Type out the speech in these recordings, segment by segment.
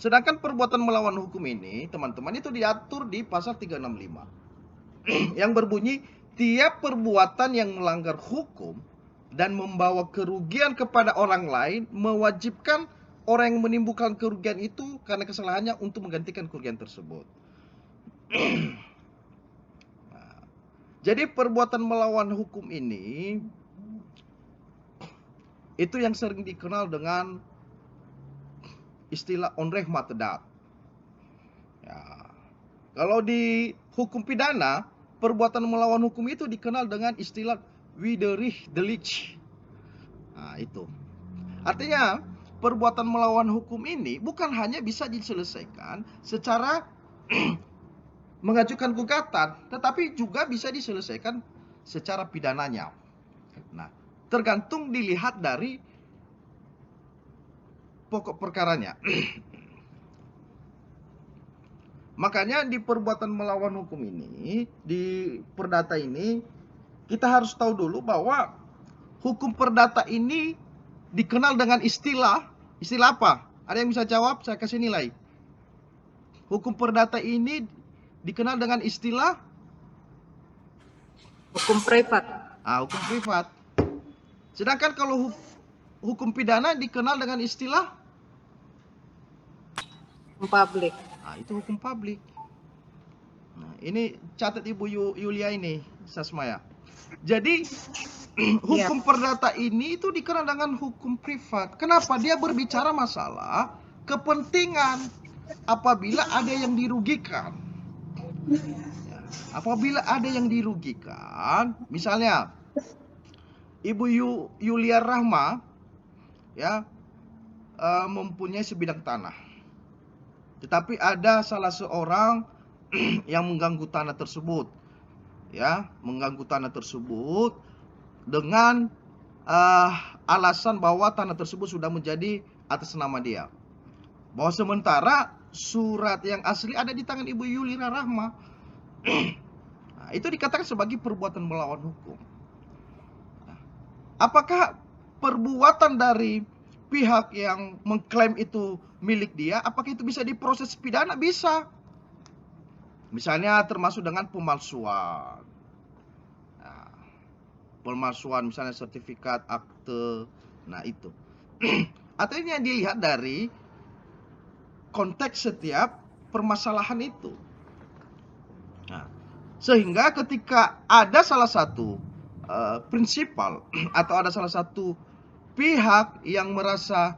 Sedangkan perbuatan melawan hukum ini, teman-teman, itu diatur di pasal 365. Yang berbunyi, tiap perbuatan yang melanggar hukum dan membawa kerugian kepada orang lain mewajibkan orang yang menimbulkan kerugian itu karena kesalahannya untuk menggantikan kerugian tersebut. Jadi perbuatan melawan hukum ini itu yang sering dikenal dengan istilah onreh matedat. Ya. Kalau di hukum pidana, perbuatan melawan hukum itu dikenal dengan istilah widerlich delict. Nah, itu. Artinya, perbuatan melawan hukum ini bukan hanya bisa diselesaikan secara mengajukan gugatan, tetapi juga bisa diselesaikan secara pidananya. Nah, tergantung dilihat dari pokok perkaranya. Makanya di perbuatan melawan hukum ini, di perdata ini, kita harus tahu dulu bahwa hukum perdata ini dikenal dengan istilah apa? Ada yang bisa jawab? Saya kasih nilai. Hukum perdata ini dikenal dengan istilah hukum privat. hukum privat. Sedangkan kalau hukum pidana dikenal dengan istilah hukum publik. Itu hukum publik. Nah, ini catat Ibu Yulia ini, Sasmaya. Jadi hukum perdata ini itu dikenal dengan hukum privat. Kenapa? Dia berbicara masalah kepentingan apabila ada yang dirugikan. Ya, apabila ada yang dirugikan, misalnya Ibu Yulia Rahma ya mempunyai sebidang tanah. Tetapi ada salah seorang yang mengganggu tanah tersebut. Ya, mengganggu tanah tersebut dengan alasan bahwa tanah tersebut sudah menjadi atas nama dia. Bahwa sementara surat yang asli ada di tangan Ibu Yulia Rahma. Nah, itu dikatakan sebagai perbuatan melawan hukum. Nah, apakah perbuatan dari pihak yang mengklaim itu milik dia, apakah itu bisa diproses pidana? Bisa. Misalnya termasuk dengan pemalsuan. Nah, pemalsuan misalnya sertifikat, akte, nah itu. Artinya dilihat dari konteks setiap permasalahan itu. Nah, sehingga ketika ada salah satu prinsipal atau ada salah satu pihak yang merasa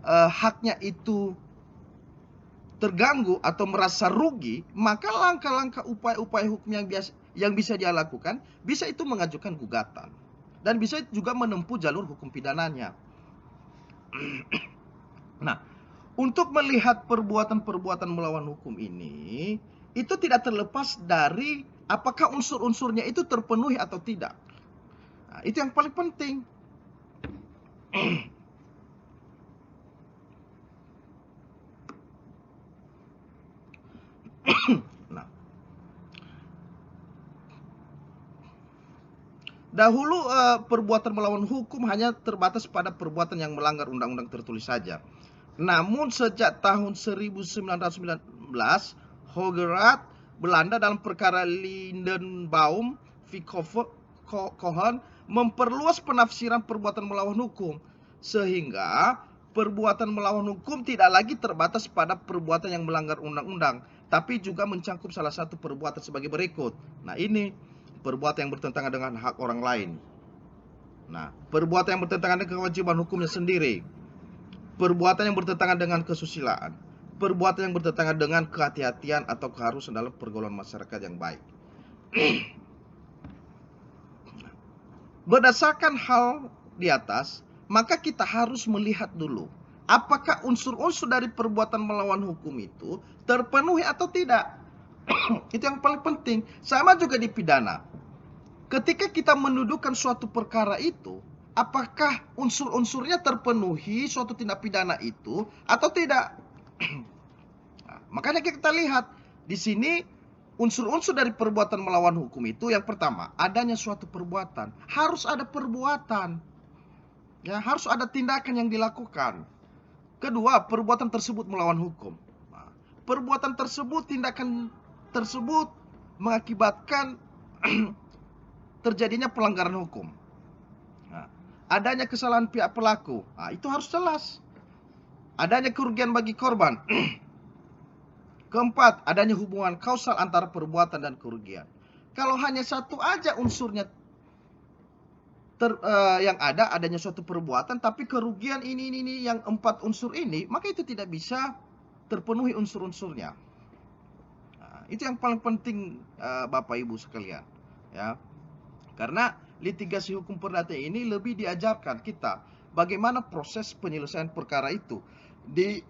haknya itu terganggu atau merasa rugi, maka langkah-langkah upaya-upaya hukum yang bisa dia lakukan, bisa itu mengajukan gugatan dan bisa juga menempuh jalur hukum pidananya. Nah, untuk melihat perbuatan-perbuatan melawan hukum ini, itu tidak terlepas dari apakah unsur-unsurnya itu terpenuhi atau tidak. Nah, itu yang paling penting. Nah, dahulu perbuatan melawan hukum hanya terbatas pada perbuatan yang melanggar undang-undang tertulis saja. Namun sejak tahun 1919, Hogerat Belanda dalam perkara Lindenbaum v. Cohen memperluas penafsiran perbuatan melawan hukum, sehingga perbuatan melawan hukum tidak lagi terbatas pada perbuatan yang melanggar undang-undang, tapi juga mencakup salah satu perbuatan sebagai berikut. Nah, ini perbuatan yang bertentangan dengan hak orang lain. Nah, perbuatan yang bertentangan dengan kewajiban hukumnya sendiri, perbuatan yang bertentangan dengan kesusilaan, perbuatan yang bertentangan dengan kehati-hatian atau keharusan dalam pergaulan masyarakat yang baik. Berdasarkan hal di atas, maka kita harus melihat dulu apakah unsur-unsur dari perbuatan melawan hukum itu terpenuhi atau tidak. Itu yang paling penting. Sama juga di pidana. Ketika kita mendudukan suatu perkara itu, apakah unsur-unsurnya terpenuhi suatu tindak pidana itu atau tidak? Nah, makanya kita lihat di sini unsur-unsur dari perbuatan melawan hukum itu, yang pertama, adanya suatu perbuatan. Harus ada perbuatan. Ya, harus ada tindakan yang dilakukan. Kedua, perbuatan tersebut melawan hukum. Nah, perbuatan tersebut, tindakan tersebut mengakibatkan terjadinya pelanggaran hukum. Nah, adanya kesalahan pihak pelaku, nah, itu harus jelas. Adanya kerugian bagi korban. Keempat, adanya hubungan kausal antara perbuatan dan kerugian. Kalau hanya satu aja unsurnya yang ada, adanya suatu perbuatan, tapi kerugian ini yang 4 unsur ini, maka itu tidak bisa terpenuhi unsur-unsurnya. Nah, itu yang paling penting, Bapak Ibu sekalian, ya. Karena litigasi hukum perdata ini lebih diajarkan kita bagaimana proses penyelesaian perkara itu di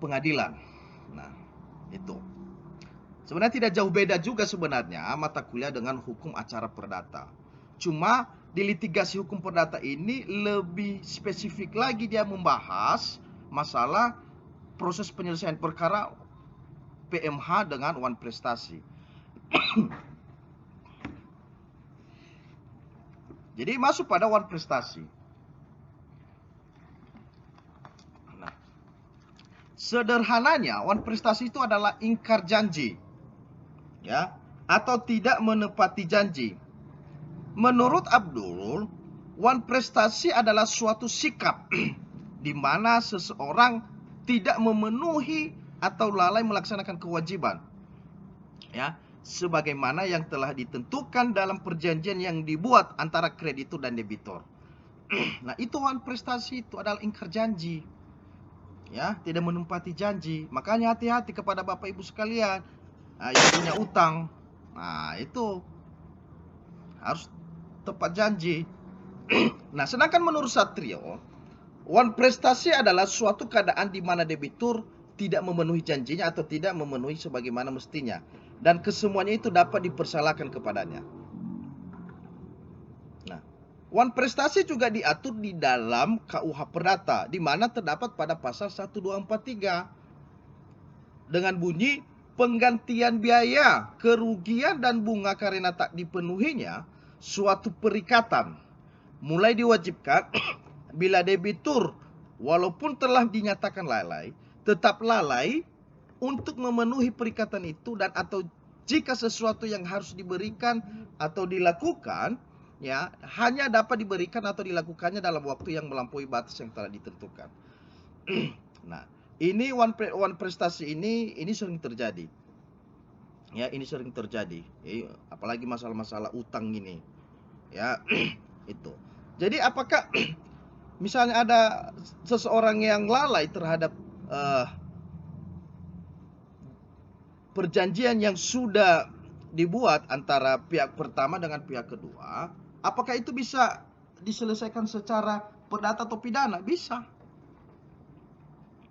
pengadilan. Nah, itu. Sebenarnya tidak jauh beda juga sebenarnya mata kuliah dengan hukum acara perdata. Cuma di litigasi hukum perdata ini lebih spesifik lagi, dia membahas masalah proses penyelesaian perkara PMH dengan wan prestasi. Jadi masuk pada wan prestasi. Nah, sederhananya wan prestasi itu adalah ingkar janji, ya, atau tidak menepati janji. Menurut Abdul, wan prestasi adalah suatu sikap di mana seseorang tidak memenuhi atau lalai melaksanakan kewajiban, ya, sebagaimana yang telah ditentukan dalam perjanjian yang dibuat antara kreditur dan debitur. Nah, itu wan prestasi itu adalah ingkar janji, ya, tidak menepati janji. Makanya hati-hati kepada Bapak Ibu sekalian, yang punya utang. Nah, itu harus tepat janji. Nah, sedangkan menurut Satrio, wan prestasi adalah suatu keadaan di mana debitur tidak memenuhi janjinya atau tidak memenuhi sebagaimana mestinya, dan kesemuanya itu dapat dipersalahkan kepadanya. Nah, wan prestasi juga diatur di dalam KUH Perdata, di mana terdapat pada pasal 1243 dengan bunyi penggantian biaya, kerugian dan bunga karena tak dipenuhinya suatu perikatan mulai diwajibkan bila debitur walaupun telah dinyatakan lalai, tetap lalai untuk memenuhi perikatan itu, dan atau jika sesuatu yang harus diberikan atau dilakukan, ya, hanya dapat diberikan atau dilakukannya dalam waktu yang melampaui batas yang telah ditentukan. Nah, ini wan prestasi ini sering terjadi. Ya, ini sering terjadi. Apalagi masalah-masalah utang ini. Ya, itu. Jadi apakah misalnya ada seseorang yang lalai terhadap perjanjian yang sudah dibuat antara pihak pertama dengan pihak kedua, apakah itu bisa diselesaikan secara perdata atau pidana? Bisa.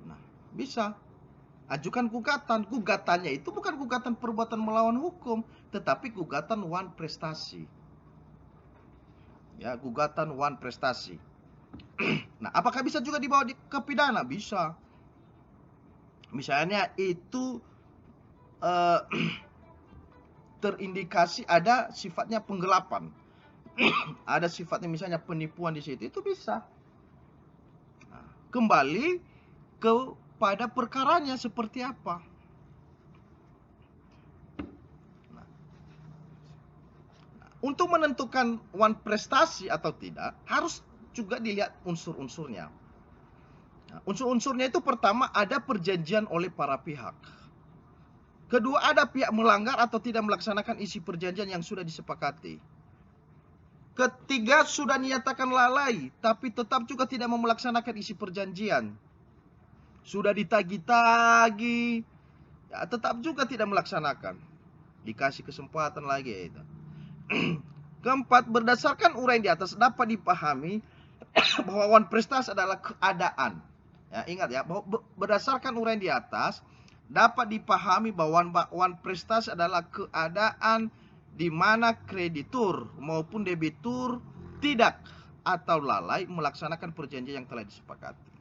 Nah, bisa. Ajukan gugatan. Gugatannya itu bukan gugatan perbuatan melawan hukum, tetapi gugatan wan prestasi. Ya, gugatan wan prestasi. Nah, apakah bisa juga dibawa ke pidana? Bisa. Misalnya itu terindikasi ada sifatnya penggelapan, ada sifatnya misalnya penipuan di situ, itu bisa. Nah, kembali kepada perkaranya seperti apa. Nah, untuk menentukan wan prestasi atau tidak, harus juga dilihat unsur-unsurnya. Nah, unsur-unsurnya itu pertama ada perjanjian oleh para pihak. Kedua, ada pihak melanggar atau tidak melaksanakan isi perjanjian yang sudah disepakati. Ketiga, sudah dinyatakan lalai, tapi tetap juga tidak mau melaksanakan isi perjanjian. Sudah ditagi-tagi, ya, tetap juga tidak melaksanakan. Dikasih kesempatan lagi. Itu. Keempat, berdasarkan uraian di atas dapat dipahami bahwa wan prestasi adalah keadaan. Ya, ingat ya, bahwa berdasarkan uraian di atas dapat dipahami bahwa wan prestasi adalah keadaan di mana kreditur maupun debitur tidak atau lalai melaksanakan perjanjian yang telah disepakati.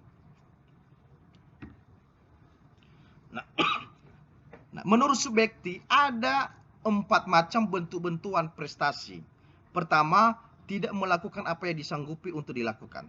Nah, menurut Subekti ada 4 macam bentuk-bentuk wan prestasi. Pertama, tidak melakukan apa yang disanggupi untuk dilakukan.